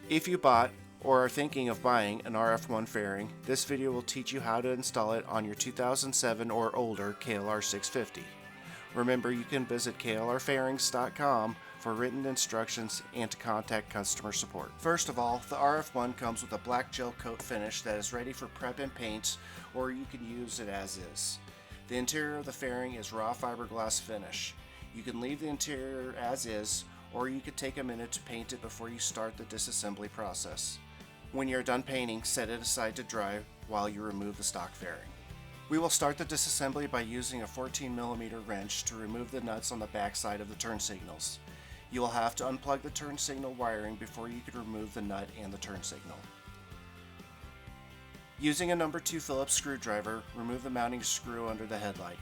If you bought or are thinking of buying an RF1 fairing, this video will teach you how to install it on your 2007 or older KLR650. Remember, you can visit klrfairings.com for written instructions and to contact customer support. First of all, the RF1 comes with a black gel coat finish that is ready for prep and paint, or you can use it as is. The interior of the fairing is raw fiberglass finish. You can leave the interior as is, or you could take a minute to paint it before you start the disassembly process. When you're done painting, set it aside to dry while you remove the stock fairing. We will start the disassembly by using a 14mm wrench to remove the nuts on the back side of the turn signals. You will have to unplug the turn signal wiring before you can remove the nut and the turn signal. Using a number 2 Phillips screwdriver, remove the mounting screw under the headlight.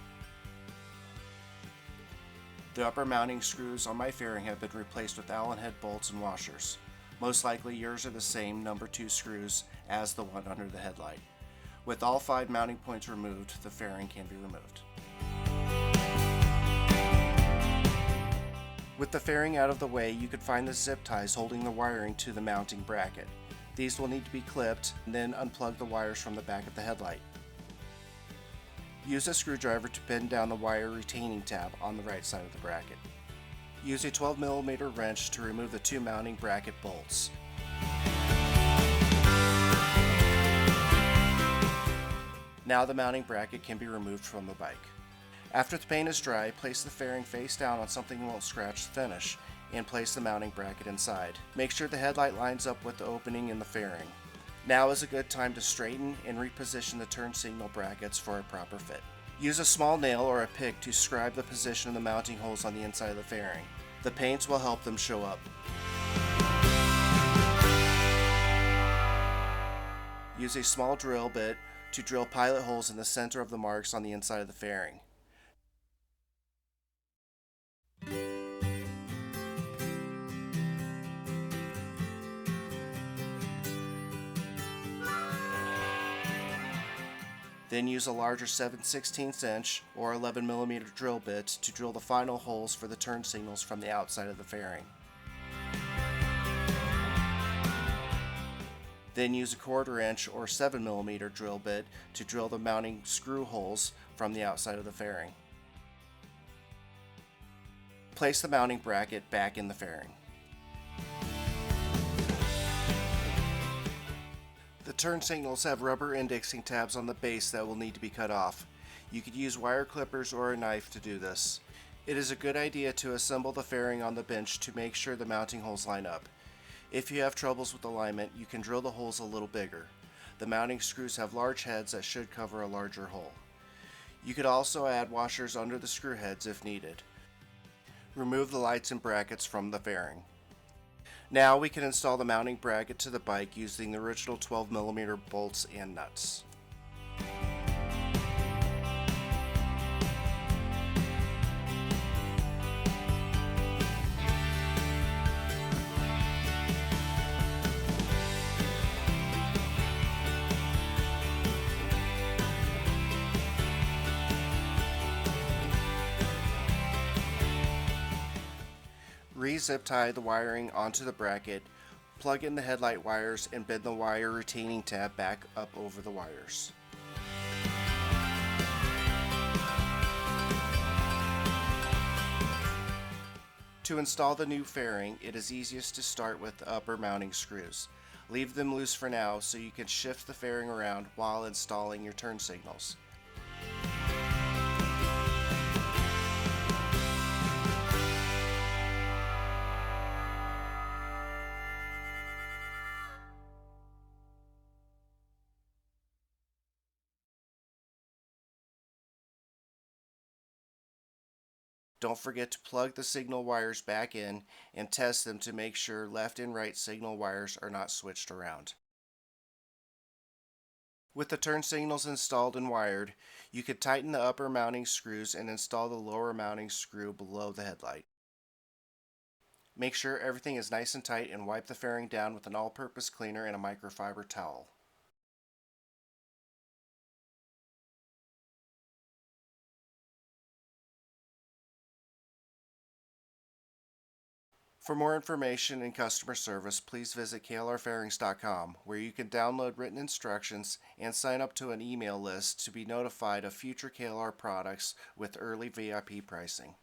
The upper mounting screws on my fairing have been replaced with Allen head bolts and washers. Most likely yours are the same number 2 screws as the one under the headlight. With all 5 mounting points removed, the fairing can be removed. With the fairing out of the way, you can find the zip ties holding the wiring to the mounting bracket. These will need to be clipped, and then unplug the wires from the back of the headlight. Use a screwdriver to bend down the wire retaining tab on the right side of the bracket. Use a 12mm wrench to remove the 2 mounting bracket bolts. Now the mounting bracket can be removed from the bike. After the paint is dry, place the fairing face down on something that won't scratch the finish, and place the mounting bracket inside. Make sure the headlight lines up with the opening in the fairing. Now is a good time to straighten and reposition the turn signal brackets for a proper fit. Use a small nail or a pick to scribe the position of the mounting holes on the inside of the fairing. The paints will help them show up. Use a small drill bit to drill pilot holes in the center of the marks on the inside of the fairing. Then use a larger 7/16 inch or 11mm drill bit to drill the final holes for the turn signals from the outside of the fairing. Then use a 1/4 inch or 7mm drill bit to drill the mounting screw holes from the outside of the fairing. Place the mounting bracket back in the fairing. The turn signals have rubber indexing tabs on the base that will need to be cut off. You could use wire clippers or a knife to do this. It is a good idea to assemble the fairing on the bench to make sure the mounting holes line up. If you have troubles with alignment, you can drill the holes a little bigger. The mounting screws have large heads that should cover a larger hole. You could also add washers under the screw heads if needed. Remove the lights and brackets from the fairing. Now we can install the mounting bracket to the bike using the original 12mm bolts and nuts. Re-zip tie the wiring onto the bracket, plug in the headlight wires, and bend the wire retaining tab back up over the wires. To install the new fairing, it is easiest to start with the upper mounting screws. Leave them loose for now so you can shift the fairing around while installing your turn signals. Don't forget to plug the signal wires back in and test them to make sure left and right signal wires are not switched around. With the turn signals installed and wired, you can tighten the upper mounting screws and install the lower mounting screw below the headlight. Make sure everything is nice and tight and wipe the fairing down with an all-purpose cleaner and a microfiber towel. For more information and customer service, please visit KLRfairings.com, where you can download written instructions and sign up to an email list to be notified of future KLR products with early VIP pricing.